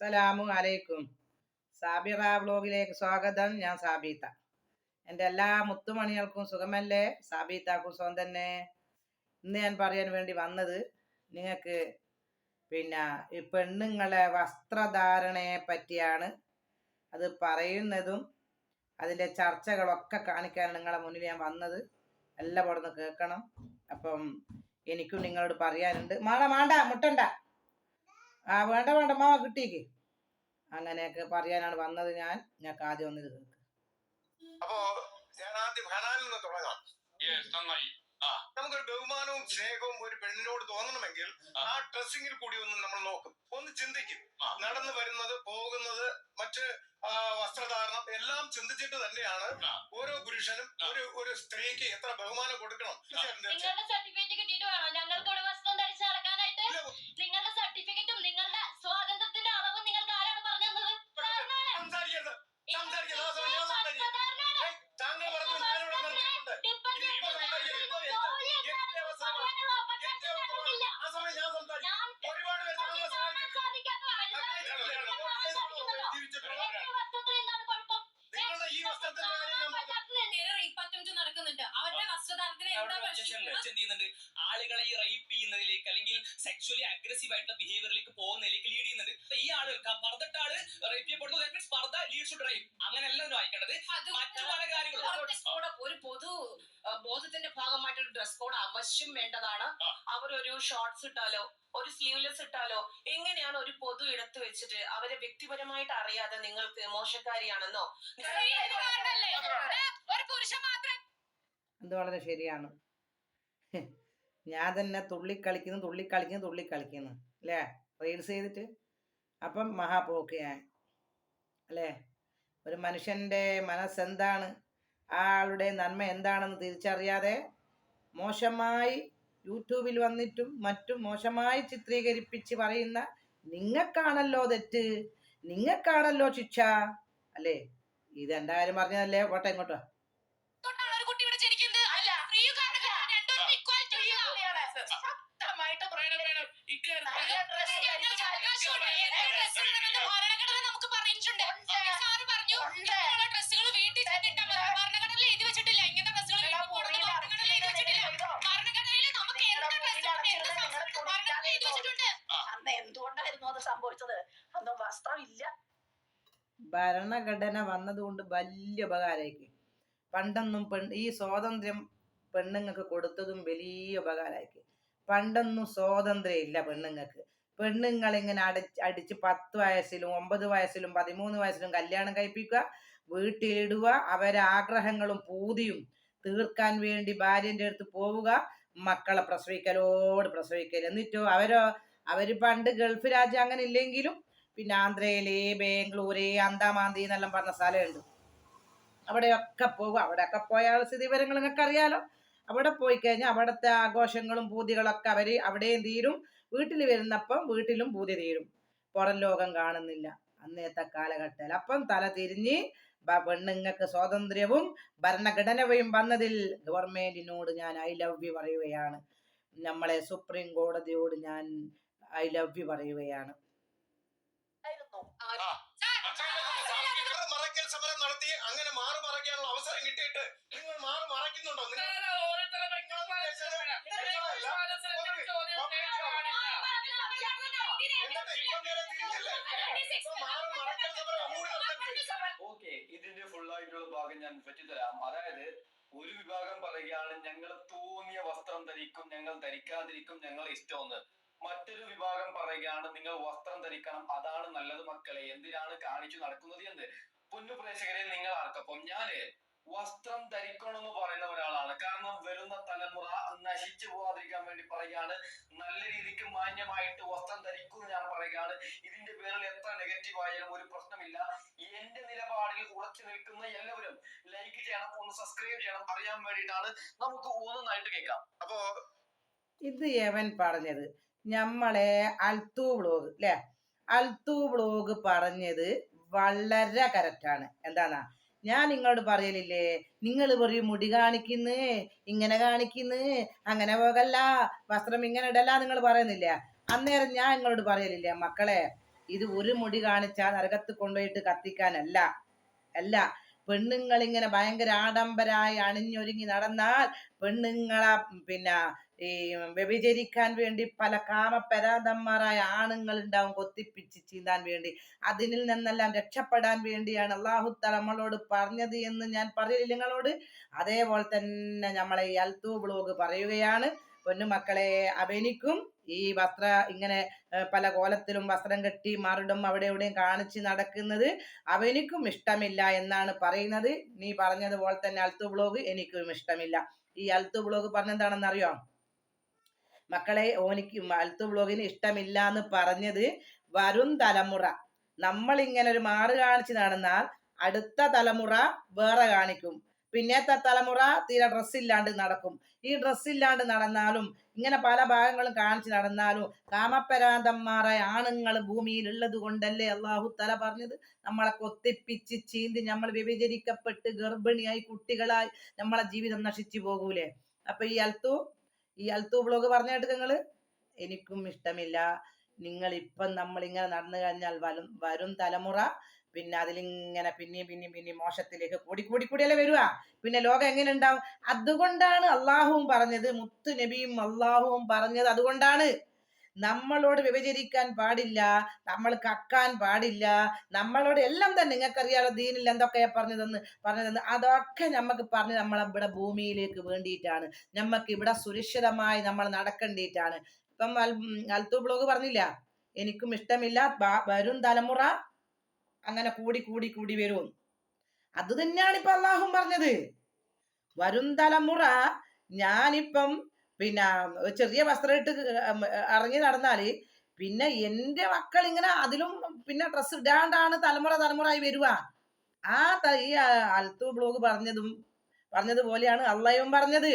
അസ്സലാമു അലൈക്കും. സാബിറ വ്ലോഗിലേക്ക് സ്വാഗതം. ഞാൻ സാബീത്ത. എൻ്റെ എല്ലാ മുത്തുമണികൾക്കും സുഖമല്ലേ? സാബീത്താക്കും സുഖം തന്നെ. ഇന്ന് ഞാൻ പറയാൻ വേണ്ടി വന്നത് നിങ്ങൾക്ക് ഈ പെണ്ണുങ്ങളെ വസ്ത്രധാരണയെ പറ്റിയാണ്. അത് പറയുന്നതും അതിൻ്റെ ചർച്ചകളൊക്കെ കാണിക്കാനാണ് നിങ്ങളെ മുന്നിൽ ഞാൻ വന്നത്. എല്ലാം ഇവിടെ നിന്ന് കേൾക്കണം. അപ്പം എനിക്കും നിങ്ങളോട് പറയാനുണ്ട്. മാണ്ട മുട്ടണ്ട, വേണ്ട മാവ കിട്ടിയേക്ക്. അങ്ങനെയൊക്കെ പറയാനാണ് വന്നത്. ഞങ്ങൾക്ക് ആദ്യം ഒന്നിത് കേൾക്ക്. അപ്പോ ഞാൻ ആദ്യം ഹനാനിൽ നിന്ന് തുടങ്ങാം. നമുക്കൊരു ബഹുമാനവും സ്നേഹവും ഒരു പെണ്ണിനോട് തോന്നണമെങ്കിൽ ആ ഡ്രസ്സിങ്ങിൽ കൂടി ഒന്ന് നമ്മൾ നോക്കും, ഒന്ന് ചിന്തിക്കും. നടന്നു വരുന്നത്, പോകുന്നത്, മറ്റ് വസ്ത്രധാരണം എല്ലാം ചിന്തിച്ചിട്ട് തന്നെയാണ് ഓരോ പുരുഷനും ഒരു സ്ത്രീക്ക് എത്ര ബഹുമാനം കൊടുക്കണം. നിങ്ങളുടെ സർട്ടിഫിക്കറ്റ് കിട്ടിയിട്ട് വേണോ ഞങ്ങൾക്ക് ഇവിടെ വസ്ത്രം ധരിച്ച് നടക്കാനായിട്ട്? നിങ്ങളുടെ സർട്ടിഫിക്കറ്റും നിങ്ങളുടെ സ്വാതന്ത്ര്യത്തിന്റെ അളവും നിങ്ങൾക്ക് ആരാണ് പറഞ്ഞു തന്നത്? നടക്കുന്നുണ്ട് അവരുടെ വസ്ത്രധാരണത്തിന് ആളുകളെ ഈ റേപ്പ് ചെയ്യുന്നതിലേക്ക് അല്ലെങ്കിൽ സെക്ഷലി അഗ്രസീവ് ആയിട്ടുള്ള ബിഹേവിയറിലേക്ക് പോകുന്നതിലേക്ക് ലീഡ് ചെയ്യുന്നുണ്ട്. ഈ ആളുകൾക്ക് പറഞ്ഞിട്ട് ആള് റേപ്പ് ചെയ്യപ്പെടുന്നത് സ്പർദ്ധ ലീഡ്സ് ടു റേപ്പ്, അങ്ങനെ എല്ലാവരും വായിക്കേണ്ടത്. മറ്റു പല കാര്യങ്ങളും ഒരു പൊതു ബോധത്തിന്റെ ഭാഗമായിട്ടൊരു ഡ്രസ് കോഡ് അവശ്യം വേണ്ടതാണ്. അവരൊരു ഷോർട്ട്സ് ഇട്ടാലോ ഒരു സ്ലീവ്ലെസ് ഇട്ടാലോ എങ്ങനെയാണ് ഒരു പൊതു ഇടത്ത് വെച്ചിട്ട് അവരെ വ്യക്തിപരമായിട്ട് അറിയാതെ നിങ്ങൾക്ക് മോശക്കാരിയാണെന്നോ? അത് വളരെ ശരിയാണ്. ഞാൻ തന്നെ തുള്ളിക്കളിക്കുന്നു അല്ലേ, റീൽസ് ചെയ്തിട്ട്. അപ്പം മഹാപോക്കയാൻ അല്ലേ. ഒരു മനുഷ്യൻ്റെ മനസ്സെന്താണ്, ആളുടെ നന്മ എന്താണെന്ന് തിരിച്ചറിയാതെ മോശമായി യൂട്യൂബിൽ വന്നിട്ടും മറ്റും മോശമായി ചിത്രീകരിപ്പിച്ച് പറയുന്ന നിങ്ങൾക്കാണല്ലോ തെറ്റ്, നിങ്ങൾക്കാണല്ലോ ശിക്ഷ അല്ലേ. ഇതെന്തായാലും പറഞ്ഞതല്ലേ. പോട്ടെ, ഇങ്ങോട്ടോ. എന്തുകൊണ്ടായിരുന്നു അത് സംഭവിച്ചത്? അന്ന് വസ്ത്രമില്ല. ഭരണഘടന വന്നതുകൊണ്ട് വലിയ ഉപകാരമായിരിക്കും. പണ്ടൊന്നും ഈ സ്വാതന്ത്ര്യം പെണ്ണുങ്ങൾക്ക് കൊടുത്തതും വലിയ ഉപകാരമായിരിക്കും. പണ്ടൊന്നും സ്വാതന്ത്ര്യം ഇല്ല പെണ്ണുങ്ങൾക്ക്. പെണ്ണുങ്ങളിങ്ങനെ അടിച്ച് 10 വയസ്സിലും 9 വയസ്സിലും 13 വയസ്സിലും കല്യാണം കഴിപ്പിക്കുക, വീട്ടിലിടുക, അവരെ ആഗ്രഹങ്ങളും പൂതിയും തീർക്കാൻ വേണ്ടി ഭാര്യൻ്റെ അടുത്ത് പോവുക, മക്കളെ പ്രസവിക്കൽ. എന്നിട്ടോ അവര് പണ്ട് ഗൾഫ് രാജ്യം അങ്ങനെ ഇല്ലെങ്കിലും പിന്നെ ആന്ധ്രയില്, ബാംഗ്ലൂര്, അന്താമാന്തി എന്നെല്ലാം പറഞ്ഞ സ്ഥലമുണ്ട്. അവിടെയൊക്കെ പോകും. അവിടെയൊക്കെ പോയാൽ സ്ഥിതി വിവരങ്ങൾ നിങ്ങൾക്ക് അറിയാലോ. അവിടെ പോയി കഴിഞ്ഞാൽ അവിടുത്തെ ആഘോഷങ്ങളും പൂതികളൊക്കെ അവിടെയും തീരും. വീട്ടിൽ വരുന്നപ്പം വീട്ടിലും പൂതി തീരും. പുറം ലോകം കാണുന്നില്ല അന്നത്തെ കാലഘട്ടത്തിൽ. അപ്പം തല തിരിഞ്ഞ് പെണ്ണുങ്ങൾക്ക് സ്വാതന്ത്ര്യവും ഭരണഘടനയും വന്നതിൽ ഗവൺമെന്റിനോട് ഞാൻ ഐ ലവ് യു പറയുകയാണ്. നമ്മളെ സുപ്രീം കോടതിയോട് ഞാൻ ഐ ലവ് യു പറയുകയാണ്. സമരം നടത്തി അങ്ങനെ മാറി മറയ്ക്കാനുള്ള അവസരം കിട്ടിയിട്ട് നിങ്ങൾ മാറി മറയ്ക്കുന്നുണ്ടോ? ഓക്കെ, ഇതിന്റെ ഫുള്ളായിട്ടുള്ള ഭാഗം ഞാൻ പറ്റിത്തരാം. അതായത് ഒരു വിഭാഗം പറയുകയാണ് ഞങ്ങൾ തോന്നിയ വസ്ത്രം ധരിക്കും, ഞങ്ങൾ ധരിക്കാതിരിക്കും, ഞങ്ങൾ ഇഷ്ടമെന്ന്. മറ്റൊരു വിഭാഗം പറയുകയാണ് നിങ്ങൾ വസ്ത്രം ധരിക്കണം, അതാണ് നല്ലത് മക്കളെ, എന്തിനാണ് കാണിച്ചു നടക്കുന്നത് എന്ന്. പൊന്നു പ്രേക്ഷകരെ, നിങ്ങൾ ആർക്കൊപ്പം ഞാന് വസ്ത്രം ധരിക്കണമെന്ന് പറയുന്ന ഒരാളാണ്. കാരണം വരുന്ന തലമുറ നശിച്ചു പോകാതിരിക്കാൻ വേണ്ടി പറയുകയാണ്. നല്ല രീതിക്ക് മാന്യമായിട്ട് വസ്ത്രം ധരിക്കും ഞാൻ പറയുകയാണ്. ഇതിന്റെ പേരിൽ എത്ര നെഗറ്റീവ് ആയാലും ഒരു പ്രശ്നമില്ല. എന്റെ നിലപാടിൽ ഉറച്ചു നിൽക്കുന്ന എല്ലാവരും ലൈക്ക് ചെയ്യണം, ഒന്ന് സബ്സ്ക്രൈബ് ചെയ്യണം. അറിയാൻ വേണ്ടിയിട്ടാണ്. നമുക്ക് ഒന്നായിട്ട് കേൾക്കാം. അപ്പോ ഇത് എവൻ പറഞ്ഞത് നമ്മളെ അൽത്തു വ്ലോഗ് അല്ലേ, അൽത്തു വ്ലോഗ് പറഞ്ഞത് വളരെ കറക്റ്റാണ്. എന്താന്നാ ഞാൻ നിങ്ങളോട് പറയലില്ലേ, നിങ്ങൾ പറയും മുടി കാണിക്കുന്നു, ഇങ്ങനെ കാണിക്കുന്നു, അങ്ങനെ പോകല്ല, വസ്ത്രം ഇങ്ങനെ ഇടല്ല, നിങ്ങൾ പറയുന്നില്ല. അന്നേരം ഞാൻ നിങ്ങളോട് പറയലില്ലേ, മക്കളെ ഇത് ഒരു മുടി കാണിച്ചാൽ നരകത്ത് കൊണ്ടുപോയിട്ട് കത്തിക്കാനല്ല. അല്ല, പെണ്ണുങ്ങൾ ഇങ്ങനെ ഭയങ്കര ആഡംബരായി അണിഞ്ഞൊരുങ്ങി നടന്നാൽ പെണ്ണുങ്ങളെ പിന്നെ ഈ വ്യഭിചരിക്കാൻ വേണ്ടി പല കാമപരാധന്മാരായ ആണുങ്ങൾ ഉണ്ടാവും, കൊത്തിപ്പിച്ച് ചീന്താൻ വേണ്ടി. അതിൽ നിന്നെല്ലാം രക്ഷപ്പെടാൻ വേണ്ടിയാണ് അല്ലാഹു തആല നമ്മളോട് പറഞ്ഞത് എന്ന് ഞാൻ പറയില്ല നിങ്ങളോട്. അതേപോലെ തന്നെ നമ്മളെ ഈ അൽത്തു ബ്ലോഗ് പറയുകയാണ്, പൊന്നുമക്കളെ, അവനിക്കും ഈ വസ്ത്ര ഇങ്ങനെ പല കോലത്തിലും വസ്ത്രം കെട്ടി മറുടും അവിടെ എവിടെയും കാണിച്ച് നടക്കുന്നത് അവനിക്കും ഇഷ്ടമില്ല എന്നാണ് പറയുന്നത്. നീ പറഞ്ഞതുപോലെ തന്നെ അൽത്തു ബ്ലോഗ് എനിക്കും ഇഷ്ടമില്ല. ഈ അൽത്തു ബ്ലോഗ് പറഞ്ഞെന്താണെന്ന് അറിയോ മക്കളെ? അൽത്തു ബ്ലോഗിന് ഇഷ്ടമില്ല എന്ന് പറഞ്ഞത് വരും തലമുറ നമ്മളിങ്ങനെ ഒരു മാറ് കാണിച്ച് നടന്നാൽ അടുത്ത തലമുറ വേറെ കാണിക്കും, പിന്നത്തെ തലമുറ തീരെ ഡ്രസ്സില്ലാണ്ട് നടക്കും. ഈ ഡ്രസ്സില്ലാണ്ട് നടന്നാലും ഇങ്ങനെ പല ഭാഗങ്ങളും കാണിച്ച് നടന്നാലും കാമപരാന്തന്മാരായ ആണുങ്ങൾ ഭൂമിയിൽ ഉള്ളത് കൊണ്ടല്ലേ അല്ലാഹു തആല പറഞ്ഞത് നമ്മളെ കൊത്തിപ്പിച്ച് ചീന്തി നമ്മൾ വ്യഭിചരിക്കപ്പെട്ട് ഗർഭിണിയായി കുട്ടികളായി നമ്മളെ ജീവിതം നശിച്ചു പോകൂലേ? അപ്പൊ ഈ അൽത്തു ബ്ലോഗ് പറഞ്ഞ കേട്ട് നിങ്ങള് എനിക്കും ഇഷ്ടമില്ല. നിങ്ങൾ ഇപ്പം നമ്മളിങ്ങനെ നടന്നു കഴിഞ്ഞാൽ വരും തലമുറ പിന്നെ അതിലിങ്ങനെ പിന്നെയും മോശത്തിലേക്ക് കൂടിയല്ലേ വരുക. പിന്നെ ലോകം എങ്ങനെ ഉണ്ടാവും? അതുകൊണ്ടാണ് അള്ളാഹുവും പറഞ്ഞത്, മുത്തു നബിയും അള്ളാഹുവും പറഞ്ഞത്. അതുകൊണ്ടാണ് നമ്മളോട് വ്യഭിചരിക്കാൻ പാടില്ല, നമ്മൾ കക്കാൻ പാടില്ല, നമ്മളോട് എല്ലാം തന്നെ നിങ്ങൾക്കറിയാലോ ദീനിൽ എന്തൊക്കെയാ പറഞ്ഞതെന്ന് അതൊക്കെ നമുക്ക് പറഞ്ഞ് നമ്മളെ ഇവിടെ ഭൂമിയിലേക്ക് വേണ്ടിയിട്ടാണ്, നമുക്ക് ഇവിടെ സുരക്ഷിതമായി നമ്മൾ നടക്കേണ്ടിയിട്ടാണ്. ഇപ്പം അൽത്തു ബ്ലോഗ് പറഞ്ഞില്ല എനിക്കും ഇഷ്ടമില്ല, വരും തലമുറ അങ്ങനെ കൂടി വരും. അത് തന്നെയാണ് ഇപ്പൊ അള്ളാഹും പറഞ്ഞത്. വരും തലമുറ ഞാനിപ്പം പിന്നെ ചെറിയ വസ്ത്രം ഇട്ട് ഇറങ്ങി നടന്നാല് പിന്നെ എന്റെ മക്കൾ ഇങ്ങനെ അതിലും പിന്നെ ഡ്രസ്സ് ഇടാണ്ടാണ് തലമുറയായി വരുക. ഈ അൽത്തു ബ്ലോഗ് പറഞ്ഞതുപോലെയാണ് അള്ളയും പറഞ്ഞത്.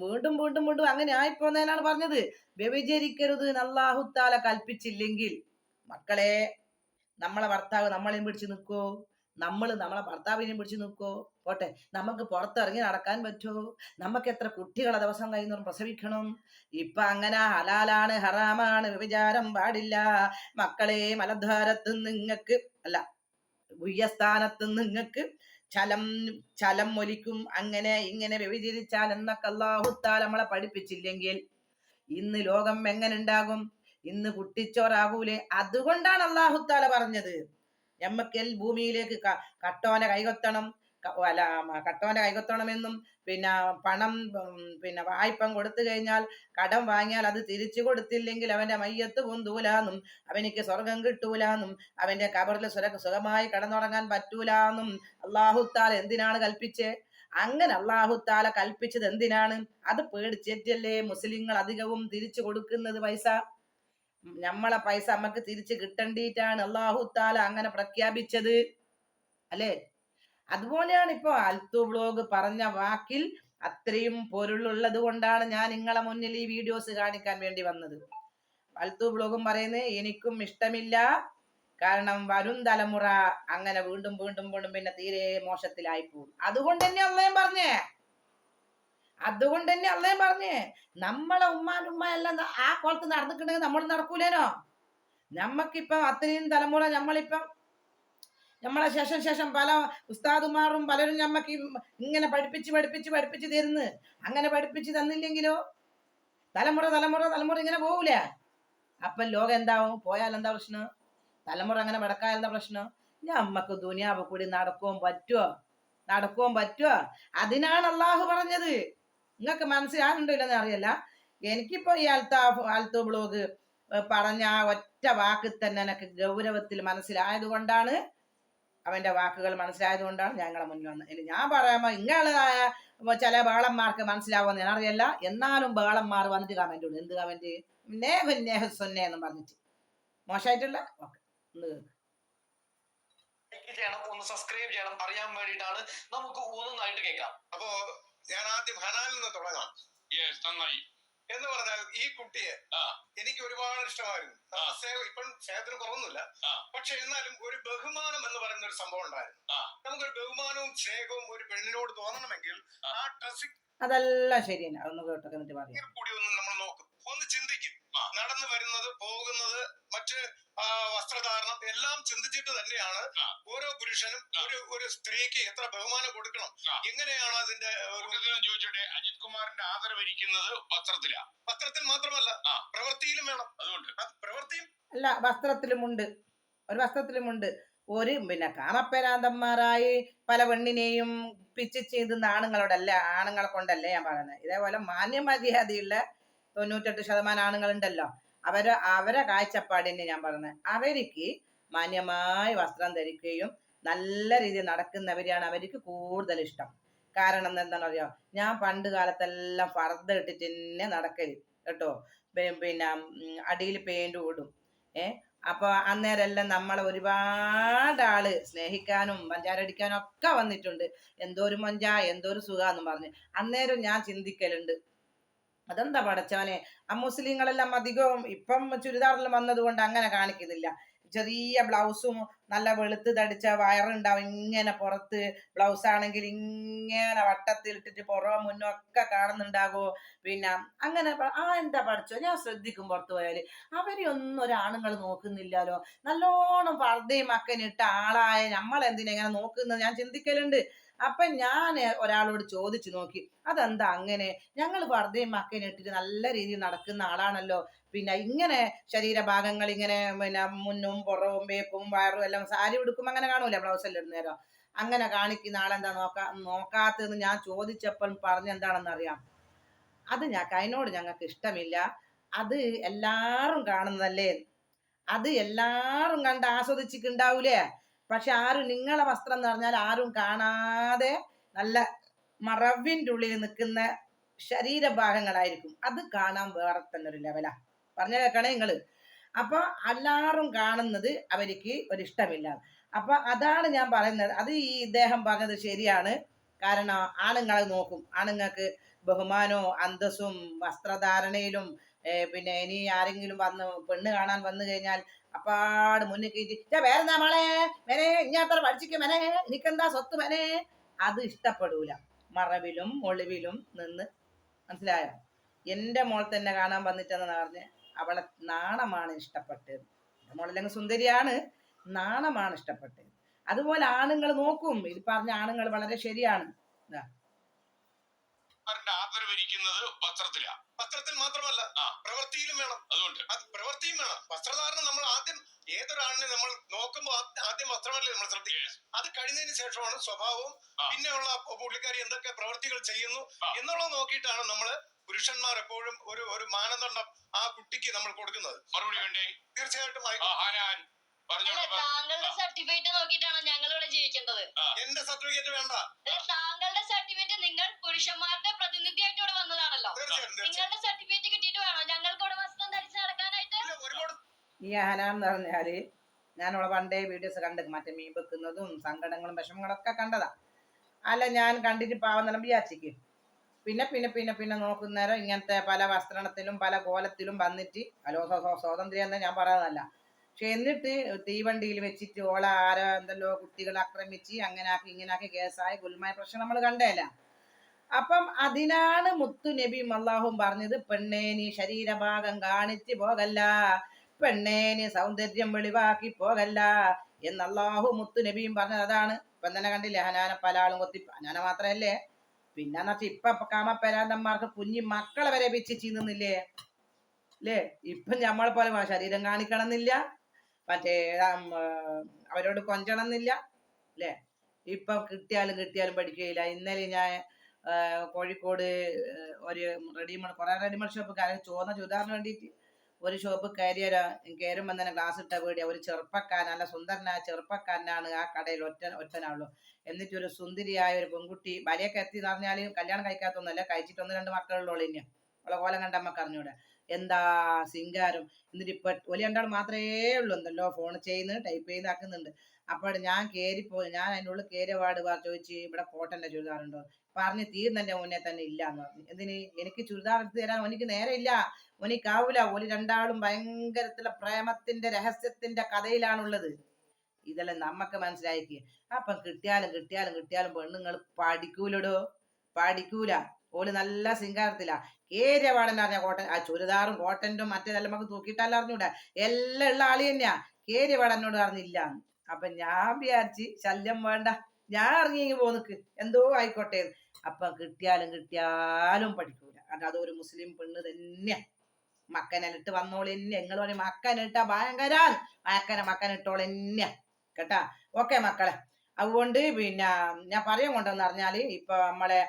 വീണ്ടും അങ്ങനെ ആയിപ്പോന്നതിനാണ് പറഞ്ഞത്. വ്യഭിചരിക്കരുത് അല്ലാഹു തആല കൽപ്പിച്ചില്ലെങ്കിൽ മക്കളെ നമ്മളെ ഭർത്താവ് നമ്മളെയും പിടിച്ച് നിൽക്കോ? നമ്മളെ ഭർത്താവിനെയും പിടിച്ച് നിൽക്കോ? പോട്ടെ, നമുക്ക് പുറത്തിറങ്ങി നടക്കാൻ പറ്റുമോ? നമുക്ക് എത്ര കുട്ടികളെ ദിവസം കഴിയുന്നവരും പ്രസവിക്കണം? ഇപ്പൊ അങ്ങനെ ഹലാലാണ് ഹറാമാണ്, വ്യഭിചാരം പാടില്ല. മക്കളെ, മലദ്വാരത്ത് നിങ്ങൾക്ക് അല്ല ഗുഹ്യസ്ഥാനത്ത് നിങ്ങൾക്ക് ചലം ഒലിക്കും, അങ്ങനെ ഇങ്ങനെ വ്യഭിചരിച്ചാൽ എന്നൊക്കെ അല്ലാഹു തആല നമ്മളെ പഠിപ്പിച്ചില്ലെങ്കിൽ ഇന്ന് ലോകം എങ്ങനെ ഉണ്ടാകും? ഇന്ന് കുട്ടിച്ചോറാകൂലേ? അതുകൊണ്ടാണ് അല്ലാഹു തആല പറഞ്ഞത് ഞമ്മക്ക് ഭൂമിയിലേക്ക് കട്ടോനെ കൈകൊത്തണമെന്നും പിന്നെ പണം പിന്നെ വായ്പം കൊടുത്തു കഴിഞ്ഞാൽ കടം വാങ്ങിയാൽ അത് തിരിച്ചു കൊടുത്തില്ലെങ്കിൽ അവന്റെ മയ്യത്ത് പൊന്തൂലാന്നും അവനിക്ക് സ്വർഗം കിട്ടൂലാന്നും അവന്റെ ഖബറിൽ സുഖമായി കടന്നുറങ്ങാൻ പറ്റൂലാന്നും അല്ലാഹു തആല എന്തിനാണ് കൽപ്പിച്ചേ? അങ്ങനെ അല്ലാഹു തആല കൽപ്പിച്ചത് എന്തിനാണ്? അത് പേടിച്ചേറ്റല്ലേ മുസ്ലിങ്ങൾ അധികവും തിരിച്ചു കൊടുക്കുന്നത് പൈസ. നമ്മളെ പൈസ നമുക്ക് തിരിച്ചു കിട്ടേണ്ടിയിട്ടാണ് അല്ലാഹു തആല അങ്ങനെ പ്രഖ്യാപിച്ചത്, അല്ലേ? അതുപോലെയാണ് ഇപ്പൊ അൽത്തു ബ്ലോഗ് പറഞ്ഞ വാക്കിൽ അത്രയും പൊരുളുള്ളത് കൊണ്ടാണ് ഞാൻ നിങ്ങളെ മുന്നിൽ ഈ വീഡിയോസ് കാണിക്കാൻ വേണ്ടി വന്നത്. അൽത്തു ബ്ലോഗും പറയുന്നത് എനിക്കും ഇഷ്ടമില്ല, കാരണം വരും തലമുറ അങ്ങനെ വീണ്ടും പിന്നെ തീരെ മോശത്തിലായി പോകും. അതുകൊണ്ട് തന്നെ അള്ളയും പറഞ്ഞേ നമ്മളെ ഉമ്മ എല്ലാം ആ കോലത്ത് നടന്നിട്ടുണ്ടെങ്കിൽ നമ്മൾ നടക്കൂലേനോ? നമ്മക്കിപ്പം അത്രയും തലമുറ നമ്മളെ ശേഷം പല ഉസ്താദുമാറും പലരും നമ്മക്ക് ഇങ്ങനെ പഠിപ്പിച്ച് തരുന്നു. അങ്ങനെ പഠിപ്പിച്ച് തന്നില്ലെങ്കിലോ തലമുറ ഇങ്ങനെ പോകൂലേ? അപ്പം ലോകം എന്താവും? പോയാൽ എന്താ പ്രശ്നം? തലമുറ അങ്ങനെ നടക്കാൽ എന്താ പ്രശ്നം? നമ്മക്ക് ദുനിയാവ് കൂടി നടക്കുവാൻ പറ്റുമോ? അതിനാണ് അള്ളാഹു പറഞ്ഞത്. നിങ്ങൾക്ക് മനസ്സിലാകുന്നുണ്ടോ ഇല്ലെന്ന് അറിയില്ല. എനിക്കിപ്പോ ഈ അൽത്തു ബ്ലോഗ് പറഞ്ഞ ആ ഒറ്റ വാക്കിൽ തന്നെ എനിക്ക് ഗൗരവത്തിൽ മനസ്സിലായത് കൊണ്ടാണ്, അവന്റെ വാക്കുകൾ മനസ്സിലായത് കൊണ്ടാണ് ഞങ്ങളെ മുന്നിൽ വന്നത്. ഞാൻ പറയാമോ ഇങ്ങളായ ചില ബേളന്മാർക്ക് മനസ്സിലാവുമെന്ന് ഞാൻ അറിയില്ല. എന്നാലും ബേളന്മാർ വന്നിട്ട് കമന്റ് ഉണ്ട്. എന്ത് കമന്റ്? സൊന്നെ എന്ന് പറഞ്ഞിട്ട് മോശമായിട്ടുള്ള ഒന്ന് സബ്സ്ക്രൈബ് ചെയ്യണം. അറിയാൻ വേണ്ടിയിട്ടാണ്. നമുക്ക് ഒന്നൊന്നായിട്ട് കേൾക്കാം. അപ്പോ ഞാൻ ആദ്യം ഹനാനിൽ നിന്ന് തുടങ്ങാം. എന്ന് പറഞ്ഞാൽ ഈ കുട്ടിയെ എനിക്ക് ഒരുപാട് ഇഷ്ടമായിരുന്നു. ഇപ്പം സ്നേഹത്തിന് കുറവൊന്നുമില്ല, പക്ഷെ എന്നാലും ഒരു ബഹുമാനം എന്ന് പറയുന്ന ഒരു സംഭവം ഉണ്ടായിരുന്നു. നമുക്കൊരു ബഹുമാനവും സ്നേഹവും ഒരു പെണ്ണിനോട് തോന്നണമെങ്കിൽ ആ ഡ്രസ്സിംഗ് അതെല്ലാം ശരിയാണ്. അതൊന്ന് കേട്ടൊക്കെ കൂടി ഒന്ന് നമ്മൾ നോക്കും, ഒന്ന് ചിന്തിക്കും. നടന്നു വരുന്നത് പോകുന്നത് മറ്റ് വസ്ത്രധാരണം എല്ലാം ചിന്തിച്ചിട്ട് തന്നെയാണ് ഓരോ പുരുഷനും ഒരു സ്ത്രീക്ക് എത്ര ബഹുമാനം കൊടുക്കണം, എങ്ങനെയാണ് അതിന്റെ ചോദിച്ചോട്ടെ. അജിത് കുമാറിന്റെ ആദരവിരിക്കുന്നത് പത്രത്തിൽ മാത്രമല്ല പ്രവൃത്തിയിലും വേണം. അതുകൊണ്ട് അത് പ്രവൃത്തിയും അല്ല, വസ്ത്രത്തിലുമുണ്ട്, ഒരു വസ്ത്രത്തിലുമുണ്ട്. ഒരു പിന്നെ കാമപ്പരാന്തന്മാരായി പല പെണ്ണിനെയും പിച്ച് ചെയ്തുന്ന ആണുങ്ങളോടല്ല, ആണുങ്ങളെ കൊണ്ടല്ലേ ഞാൻ പറയുന്നത്. ഇതേപോലെ മാന്യമര്യാദയുള്ള 98% ആണുങ്ങളുണ്ടല്ലോ, അവരെ കാഴ്ചപ്പാടിനെ ഞാൻ പറഞ്ഞത്. അവർക്ക് മാന്യമായി വസ്ത്രം ധരിക്കുകയും നല്ല രീതിയിൽ നടക്കുന്നവരെയാണ് അവർക്ക് കൂടുതൽ ഇഷ്ടം. കാരണം എന്താണെന്നറിയോ, ഞാൻ പണ്ട് കാലത്തെല്ലാം ഫർദ ഇട്ടിട്ട് തന്നെ നടക്കല് കേട്ടോ. പിന്നെ അടിയിൽ പെയിന്റ് ഇടും. അപ്പൊ അന്നേരമെല്ലാം നമ്മളെ ഒരുപാട് ആള് സ്നേഹിക്കാനും പഞ്ചാരടിക്കാനും ഒക്കെ വന്നിട്ടുണ്ട്. എന്തോ ഒരു മൊഞ്ച, എന്തോ ഒരു സുഖാന്നും പറഞ്ഞ്. അന്നേരം ഞാൻ ചിന്തിക്കലുണ്ട്, അതെന്താ പടച്ചവനെ, മുസ്ലിങ്ങളെല്ലാം അധികവും ഇപ്പം ചുരിദാറെല്ലാം വന്നത് കൊണ്ട് അങ്ങനെ കാണിക്കുന്നില്ല. ചെറിയ ബ്ലൗസും നല്ല വെളുത്ത് തടിച്ച വയറുണ്ടാവും, ഇങ്ങനെ പുറത്ത് ബ്ലൗസ് ആണെങ്കിൽ ഇങ്ങനെ വട്ടത്തിൽ ഇട്ടിട്ട് പുറവും മുന്നും ഒക്കെ കാണുന്നുണ്ടാകുമോ. പിന്നെ അങ്ങനെ എന്താ പഠിച്ചോ, ഞാൻ ശ്രദ്ധിക്കും പുറത്തു പോയാല് അവരെയൊന്നും ഒരാണുങ്ങൾ നോക്കുന്നില്ലല്ലോ. നല്ലോണം പർദ്ദയും മക്കനിട്ട ആളായ നമ്മളെന്തിനാ ഇങ്ങനെ നോക്കുന്നത് ഞാൻ ചിന്തിക്കലുണ്ട്. അപ്പൊ ഞാൻ ഒരാളോട് ചോദിച്ചു നോക്കി, അതെന്താ അങ്ങനെ, ഞങ്ങൾ പർദ്ദയും മക്കനിട്ടിട്ട് നല്ല രീതിയിൽ നടക്കുന്ന ആളാണല്ലോ, പിന്നെ ഇങ്ങനെ ശരീരഭാഗങ്ങൾ ഇങ്ങനെ പിന്നെ മുന്നും പുറവും ബേക്കും വയറും എല്ലാം സാരി ഉടുക്കും അങ്ങനെ കാണൂല, ബ്ലൗസ് എല്ലാം ഇടുന്നേരോ, അങ്ങനെ കാണിക്കുന്ന ആളെന്താ നോക്കാത്തതെന്ന് ഞാൻ ചോദിച്ചപ്പോൾ പറഞ്ഞെന്താണെന്ന് അറിയാം, അത് അതിനോട് ഞങ്ങൾക്ക് ഇഷ്ടമില്ല, അത് എല്ലാരും കാണുന്നതല്ലേ, അത് എല്ലാരും കണ്ട് ആസ്വദിച്ചിട്ടുണ്ടാവൂലേ, പക്ഷെ ആരും നിങ്ങളെ വസ്ത്രം എന്ന് പറഞ്ഞാൽ ആരും കാണാതെ നല്ല മറവിൻ്റെ ഉള്ളിൽ നിൽക്കുന്ന ശരീരഭാഗങ്ങളായിരിക്കും, അത് കാണാൻ വേറെ തന്നെ ഒരു ലെവലാ. പറഞ്ഞു കേൾക്കണേ നിങ്ങള്. അപ്പൊ എല്ലാരും കാണുന്നത് അവർക്ക് ഒരിഷ്ടമില്ല. അപ്പൊ അതാണ് ഞാൻ പറയുന്നത്. അത് ഈ ഇദ്ദേഹം പറഞ്ഞത് ശരിയാണ്. കാരണം ആണുങ്ങളെ നോക്കും, ആണുങ്ങൾക്ക് ബഹുമാനവും അന്തസ്സും വസ്ത്രധാരണയിലും പിന്നെ ഇനി ആരെങ്കിലും വന്ന് പെണ്ണ് കാണാൻ വന്നു കഴിഞ്ഞാൽ അപ്പാട് മുന്നിൽ കയറ്റി വേറെന്താ മോളെ മെനെ ഇങ്ങാത്ര പഠിച്ചിക്ക് മെനെ എനിക്കെന്താ സ്വത്ത് മെനെ, അത് ഇഷ്ടപ്പെടൂല. മറവിലും ഒളിവിലും നിന്ന്, മനസ്സിലായോ? എൻ്റെ മോൾ തന്നെ കാണാൻ വന്നിട്ടെന്ന് പറഞ്ഞ് അവളെ നാണമാണ് ഇഷ്ടപ്പെട്ടത്. എൻ്റെ മോളല്ലെങ്കിൽ സുന്ദരിയാണ്, നാണമാണ് ഇഷ്ടപ്പെട്ടത്. അതുപോലെ ആണുങ്ങൾ നോക്കും. ഇത് പറഞ്ഞ ആണുങ്ങൾ വളരെ ശരിയാണ്. ആദരവിരിക്കുന്നത് പത്രത്തിൽ മാത്രമല്ല പ്രവൃത്തിയിലും വേണം. അതുകൊണ്ട് അത് പ്രവൃത്തിയും വേണം. വസ്ത്രധാരണം നമ്മൾ ആദ്യം ഏതൊരാളിനെ നമ്മൾ നോക്കുമ്പോൾ ആദ്യം വസ്ത്രമല്ലേ നമ്മൾ ശ്രദ്ധിക്കുന്നത്. അത് കഴിഞ്ഞതിന് ശേഷമാണ് സ്വഭാവവും പിന്നെയുള്ള പുള്ളിക്കാരി എന്തൊക്കെ പ്രവൃത്തികൾ ചെയ്യുന്നു എന്നുള്ളത് നോക്കിയിട്ടാണ് നമ്മള് പുരുഷന്മാർ എപ്പോഴും ഒരു മാനദണ്ഡം ആ കുട്ടിക്ക് നമ്മൾ കൊടുക്കുന്നത്. മറുപടി വേണ്ടേ? തീർച്ചയായിട്ടും താങ്കളുടെ സർട്ടിഫിക്കറ്റ് നോക്കിയിട്ടാണ് ഞങ്ങൾ ഇവിടെ ജീവിക്കേണ്ടത്. എന്റെ സർട്ടിഫിക്കറ്റ് വേണ്ട. താങ്കളുടെ സർട്ടിഫിക്കറ്റ് നിങ്ങൾ പുരുഷന്മാരുടെ പ്രതിനിധിയായിട്ട് ഇവിടെ വന്നതാണല്ലോ. നിങ്ങളുടെ സർട്ടിഫിക്കറ്റ് കിട്ടിയിട്ട് വേണോ ഞങ്ങൾക്ക് ഇവിടെ വസ്ത്രം ധരിച്ച് നടക്കാനായിട്ട്? ഈ ഹനാൻ എന്ന് പറഞ്ഞാല് ഞാനോളെ പണ്ടേ വീഡിയോസ് കണ്ടു, മറ്റേ മീൻ വെക്കുന്നതും സങ്കടങ്ങളും വിഷമങ്ങളും ഒക്കെ കണ്ടതാ. അല്ല ഞാൻ കണ്ടിട്ട് പാവം നിലം വിചാരിച്ചിക്ക്. പിന്നെ പിന്നെ പിന്നെ പിന്നെ നോക്കുന്നേരം ഇങ്ങനത്തെ പല വസ്ത്രണത്തിലും പല കോലത്തിലും വന്നിട്ട് അല്ലോ സ്വാതന്ത്ര്യം എന്ന് ഞാൻ പറയുന്നതല്ല. പക്ഷെ എന്നിട്ട് തീവണ്ടിയിൽ വെച്ചിട്ട് ഓള ആരോ എന്തല്ലോ കുട്ടികളെ ആക്രമിച്ച് അങ്ങനാക്കി ഇങ്ങനാക്കി കേസായി ഗുൽമായ പ്രശ്നം നമ്മൾ കണ്ടേല. അപ്പം അതിനാണ് മുത്തു നബിയും അള്ളാഹും പറഞ്ഞത്, പെണ്ണേ നീ ശരീരഭാഗം കാണിച്ച് പോകല്ല, പെണ്ണേ നീ സൗന്ദര്യം വെളിവാക്കി പോകല്ല എന്ന് അള്ളാഹു മുത്തു നബിയും പറഞ്ഞത് അതാണ്. ഇപ്പം തന്നെ കണ്ടില്ലേ ഹനാന പല ആളും കൊത്തി, ഹനാന മാത്രല്ലേ, പിന്നെന്ന് വെച്ചാൽ ഇപ്പൊ കാമപ്പരാന്തന്മാർക്ക് കുഞ്ഞി മക്കളെ വരെ പിച്ച് ചെയ്യുന്നില്ലേ അല്ലേ. ഇപ്പം നമ്മളെ പോലെ ശരീരം കാണിക്കണം എന്നില്ല, മറ്റേ അവരോട് കൊഞ്ചണം എന്നില്ല അല്ലേ. ഇപ്പം കിട്ടിയാലും പഠിക്കുകയില്ല. ഇന്നലെ ഞാൻ കോഴിക്കോട് ഒരു കുറേ റെഡിമെയ്ഡ് ഷോപ്പ് ചോന്ന ചുരിദാറിന് വേണ്ടിയിട്ട് ഒരു ഷോപ്പ് കയറുമ്പോൾ തന്നെ ഗ്ലാസ് ഇട്ട പേടിയാ. ഒരു ചെറുപ്പക്കാരൻ, നല്ല സുന്ദരനായ ചെറുപ്പക്കാരനാണ് ആ കടയിൽ ഒറ്റനാളുള്ളൂ. എന്നിട്ട് ഒരു സുന്ദരിയായ ഒരു പെൺകുട്ടി വരെയൊക്കെ എത്തി എന്ന് പറഞ്ഞാൽ കല്യാണം കഴിക്കാത്തൊന്നുമല്ല, കഴിച്ചിട്ട് 1-2 മക്കളുള്ളൂ. ഇനി അവളെ കോലം കണ്ട അമ്മക്ക് അറിഞ്ഞൂടെ എന്താ സിംഗാരം. എന്നിട്ട് ഇപ്പൊ ഒലി 2 ആൾ മാത്രമേ ഉള്ളൂ, എന്തല്ലോ ഫോൺ ചെയ്യുന്നത് ടൈപ്പ് ചെയ്ത് ആക്കുന്നുണ്ട്. അപ്പോൾ ഞാൻ കയറിപ്പോയി, ഞാൻ അതിൻ്റെ ഉള്ളിൽ കയറിയ പാട് ചോദിച്ച് ഇവിടെ കോട്ടൻ്റെ ചുരിദാറുണ്ടോ, പറഞ്ഞ് തീർന്നെൻ്റെ മുന്നേ തന്നെ ഇല്ല എന്ന് പറഞ്ഞു. എന്തിന്, എനിക്ക് ചുരിദാർ എടുത്ത് തരാൻ എനിക്ക് നേരെ ഇല്ല, ഒനിക്കാവൂല. ഒരു 2 ആളും ഭയങ്കരത്തിലുള്ള പ്രേമത്തിന്റെ രഹസ്യത്തിന്റെ കഥയിലാണുള്ളത്. ഇതെല്ലാം നമ്മക്ക് മനസ്സിലാക്കി. അപ്പം കിട്ടിയാലും പെണ്ണുങ്ങൾ പഠിക്കൂലടോ, പഠിക്കൂല. ഓല് നല്ല സിംഗാരത്തിലാ കേരിയ പാടന്നെ അറിഞ്ഞ കോട്ടൻ ആ ചുരിദാറും കോട്ടന്റും മറ്റേതെല്ലാം നമുക്ക് തൂക്കിയിട്ടല്ല അറിഞ്ഞൂടെ എല്ലാം ഉള്ള ആളി തന്നെയാ കേരിയ പാടന്നോട് അറിഞ്ഞില്ല. അപ്പൊ ഞാൻ വിചാരിച്ച് ശല്യം വേണ്ട, ഞാൻ ഇറങ്ങി പോന്നിക്ക് എന്തോ ആയിക്കോട്ടെ. അപ്പൊ കിട്ടിയാലും പഠിക്കൂല. കാരണം അതൊരു മുസ്ലിം പെണ്ണ് തന്നെയാ. മക്കനിട്ട് വന്നോളെന്നെ നിങ്ങൾ പറയും മക്കനിട്ട ഭയങ്കരാൻ മക്കനിട്ടോളെന്നെയാ കേട്ടാ. ഓക്കെ മക്കളെ, അതുകൊണ്ട് പിന്നെ ഞാൻ പറയാൻ കൊണ്ടെന്ന് പറഞ്ഞാല് ഇപ്പൊ നമ്മളെ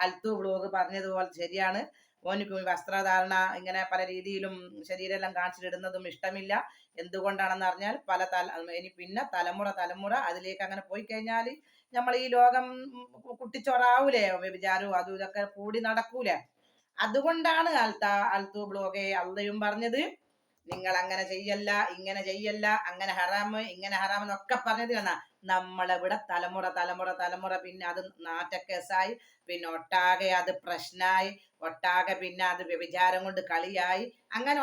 അൽത്തു വ്ലോഗ് പറഞ്ഞതുപോലെ ശരിയാണ്. ഓനിക്ക് വസ്ത്രധാരണ ഇങ്ങനെ പല രീതിയിലും ശരീരമെല്ലാം കാണിച്ചിടുന്നതും ഇഷ്ടമില്ല. എന്തുകൊണ്ടാണെന്ന് പറഞ്ഞാൽ ഇനി പിന്നെ തലമുറ അതിലേക്ക് അങ്ങനെ പോയി കഴിഞ്ഞാൽ നമ്മൾ ഈ ലോകം കുട്ടിച്ചോറാവൂലേ, വിചാരവും അതും ഇതൊക്കെ കൂടി നടക്കൂലേ. അതുകൊണ്ടാണ് അൽത്തു ബ്ലോഗെ അള്ളയും പറഞ്ഞത് നിങ്ങൾ അങ്ങനെ ചെയ്യല്ല, ഇങ്ങനെ ചെയ്യല്ല, അങ്ങനെ ഹറാമ് ഇങ്ങനെ ഹറാമ് എന്നൊക്കെ പറഞ്ഞത് എന്നാ നമ്മളിവിടെ തലമുറ പിന്നെ അത് നാറ്റക്കേസായി, പിന്നെ ഒട്ടാകെ അത് പ്രശ്നമായി, ഒട്ടാകെ പിന്നെ അത് വ്യഭിചാരം കൊണ്ട് കളിയായി, അങ്ങനെ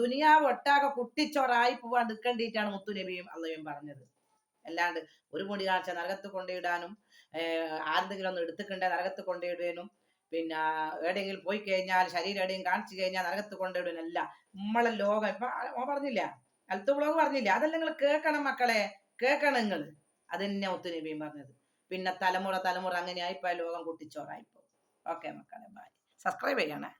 ദുനിയാവ് ഒട്ടാകെ കുട്ടിച്ചോറായി പോവാൻ നിൽക്കേണ്ടിയിട്ടാണ് മുത്തുനബിയും അള്ളയും പറഞ്ഞത്. അല്ലാണ്ട് ഒരു മുടി കാണിച്ച നരകത്ത് കൊണ്ടിടാനും ആരെന്തെങ്കിലും ഒന്ന് എടുത്തിട്ടുണ്ടെ നരകത്ത് കൊണ്ടിടാനും പിന്നെ എവിടെയെങ്കിലും പോയി കഴിഞ്ഞാൽ ശരീരം എവിടെയും കാണിച്ചു കഴിഞ്ഞാൽ നരകത്ത് കൊണ്ടിടാനല്ല നമ്മളെ ലോകം. ഇപ്പൊ പറഞ്ഞില്ല, അൽത്തു ബ്ലോഗ് പറഞ്ഞില്ല, അതെല്ലാം നിങ്ങൾ കേൾക്കണം മക്കളെ, കേൾക്കണം നിങ്ങൾ. അത് തന്നെ മുത്തുനബിയും പറഞ്ഞത്. പിന്നെ തലമുറ അങ്ങനെ ആയിപ്പോ ലോകം കുട്ടിച്ചോറായിപ്പോ. ഓക്കെ മക്കളെ, ബൈ. സബ്സ്ക്രൈബ് ചെയ്യണേ.